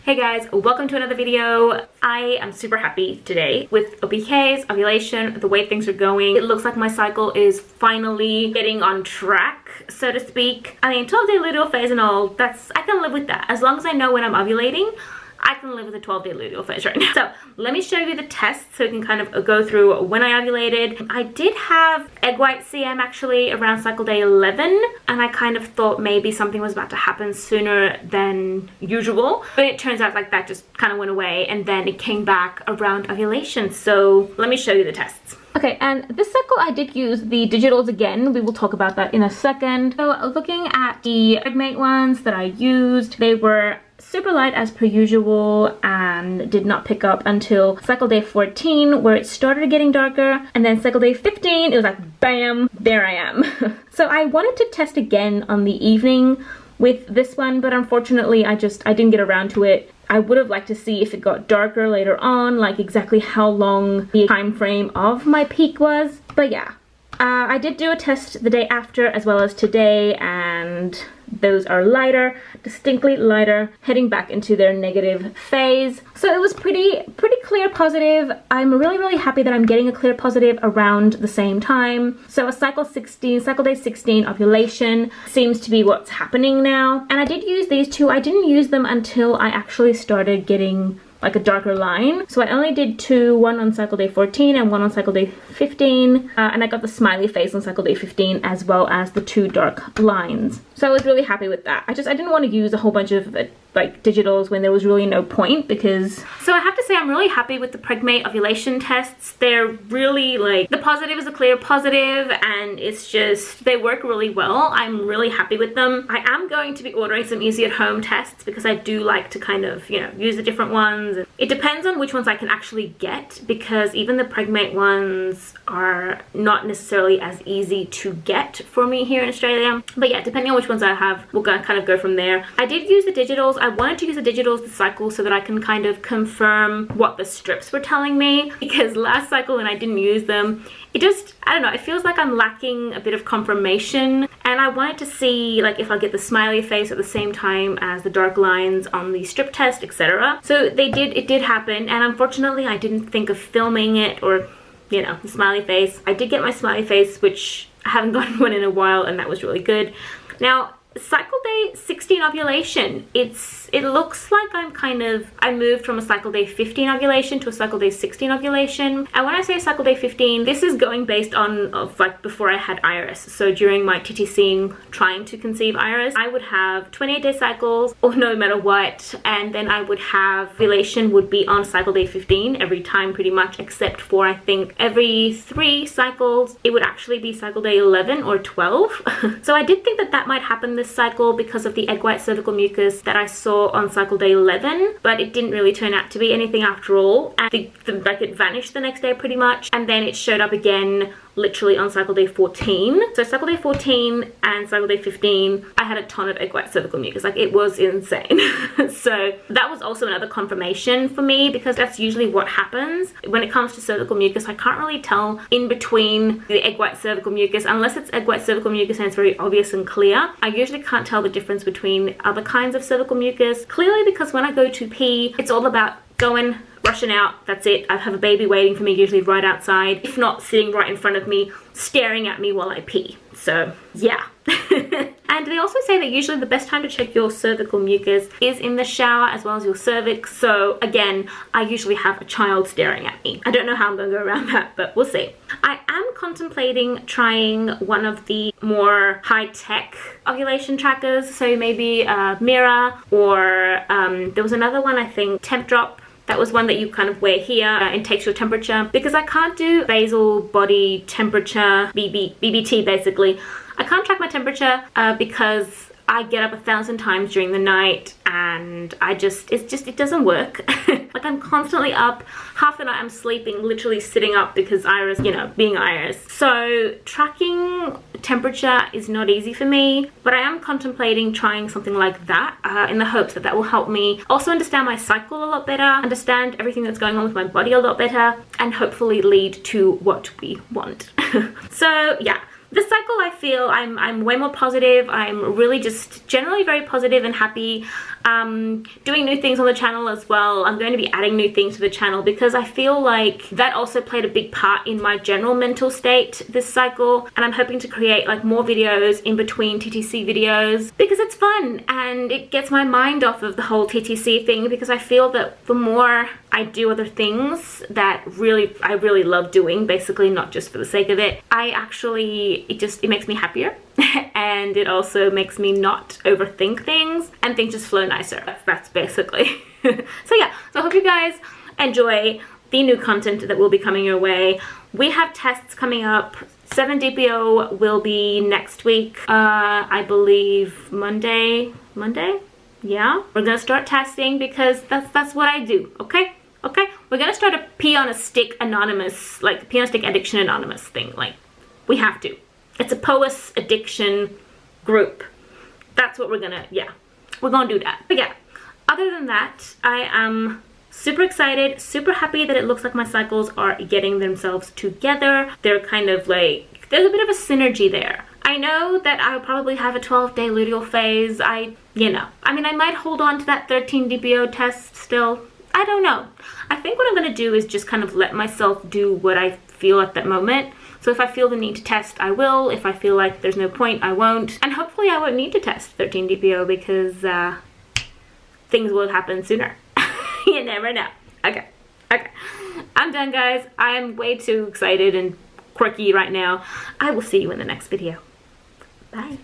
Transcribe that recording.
Hey guys, welcome to another video. I am super happy today with OPKs, ovulation, the way things are going. It looks like my cycle is finally getting on track, so to speak. I mean, 12-day luteal phase and all, I can live with that. As long as I know when I'm ovulating, I can live with a 12-day luteal phase right now. So let me show you the tests so we can kind of go through when I ovulated. I did have egg white CM actually around cycle day 11, and I kind of thought maybe something was about to happen sooner than usual, but it turns out like that just kind of went away, and then it came back around ovulation. So let me show you the tests. Okay, and this cycle I did use the digitals again. We will talk about that in a second. So looking at the Pregmate ones that I used, they were super light as per usual and did not pick up until cycle day 14, where it started getting darker, and then cycle day 15 it was like bam, there I am. So I wanted to test again on the evening with this one, but unfortunately I didn't get around to it. I would have liked to see if it got darker later on, like exactly how long the time frame of my peak was, but yeah. I did do a test the day after as well as today, and those are lighter, distinctly lighter, heading back into their negative phase. So it was pretty clear positive. I'm really happy that I'm getting a clear positive around the same time. So a cycle day 16 ovulation seems to be what's happening now. And I did use these two. I didn't use them until I actually started getting like a darker line. So I only did two, one on cycle day 14 and one on cycle day 15. And I got the smiley face on cycle day 15 as well as the two dark lines. So I was really happy with that. I didn't want to use a whole bunch of like digitals when there was really no point, because... So I have to say I'm really happy with the Pregmate ovulation tests. They're really like, the positive is a clear positive, and it's just, they work really well. I'm really happy with them. I am going to be ordering some easy at home tests because I do like to kind of, you know, use the different ones. It depends on which ones I can actually get, because even the Pregmate ones are not necessarily as easy to get for me here in Australia. But yeah, depending on which ones I have, we'll kind of go from there. I did use the digitals. I wanted to use the digitals this cycle so that I can kind of confirm what the strips were telling me, because last cycle when I didn't use them, it just, I don't know, it feels like I'm lacking a bit of confirmation, and I wanted to see like if I get the smiley face at the same time as the dark lines on the strip test, etc. So it did happen, and unfortunately I didn't think of filming it, or, you know, the smiley face. I did get my smiley face, which I haven't gotten one in a while, and that was really good. Now, cycle day 16 ovulation, it looks like I moved from a cycle day 15 ovulation to a cycle day 16 ovulation. And when I say cycle day 15, this is going based on like before I had Iris. So during my TTC trying to conceive Iris, I would have 28-day cycles, or no matter what, and then I would have ovulation would be on cycle day 15 every time pretty much, except for I think every 3 cycles it would actually be cycle day 11 or 12. So I did think that might happen this cycle because of the egg white cervical mucus that I saw on cycle day 11, but it didn't really turn out to be anything after all, and like it vanished the next day pretty much, and then it showed up again literally on cycle day 14. So cycle day 14 and cycle day 15 I had a ton of egg white cervical mucus, like it was insane. So that was also another confirmation for me, because that's usually what happens when it comes to cervical mucus. I can't really tell in between the egg white cervical mucus unless it's egg white cervical mucus and it's very obvious and clear. I usually can't tell the difference between other kinds of cervical mucus, clearly because when I go to pee, it's all about going, rushing out, that's it. I have a baby waiting for me, usually right outside, if not sitting right in front of me, staring at me while I pee. So yeah. And they also say that usually the best time to check your cervical mucus is in the shower as well as your cervix. So again, I usually have a child staring at me. I don't know how I'm going to go around that, but we'll see. I am contemplating trying one of the more high-tech ovulation trackers. So maybe Mirror, or there was another one, I think, Temp Drop. That was one that you kind of wear here and takes your temperature, because I can't do basal body temperature, BBT basically. I can't track my temperature because I get up 1,000 times during the night, and it doesn't work. Like I'm constantly up. Half the night I'm sleeping, literally sitting up because Iris, you know, being Iris. So tracking temperature is not easy for me, but I am contemplating trying something like that in the hopes that that will help me also understand my cycle a lot better, understand everything that's going on with my body a lot better, and hopefully lead to what we want. So yeah. This cycle, I feel I'm way more positive. I'm really just generally very positive and happy. doing new things on the channel as well. I'm going to be adding new things to the channel because I feel like that also played a big part in my general mental state this cycle, and I'm hoping to create like more videos in between TTC videos because it's fun and it gets my mind off of the whole TTC thing, because I feel that the more I do other things that I really love doing, basically not just for the sake of it, it makes me happier and it also makes me not overthink things and things just flow nicer. That's basically so yeah, so I hope you guys enjoy the new content that will be coming your way. We have tests coming up. 7 DPO will be next week, I believe Monday. Yeah, we're gonna start testing because that's what I do. Okay, we're gonna start a pee on a stick anonymous, like pee on a stick addiction anonymous thing. Like, we have to. It's a POAS addiction group. That's what we're gonna do that. But yeah, other than that, I am super excited, super happy that it looks like my cycles are getting themselves together. They're kind of like, there's a bit of a synergy there. I know that I'll probably have a 12-day luteal phase. I might hold on to that 13 DPO test still. I don't know. I think what I'm gonna do is just kind of let myself do what I feel at that moment. So if I feel the need to test, I will. If I feel like there's no point, I won't. And hopefully I won't need to test 13 DPO because things will happen sooner. You never know. Okay. I'm done, guys. I'm way too excited and quirky right now. I will see you in the next video. Bye.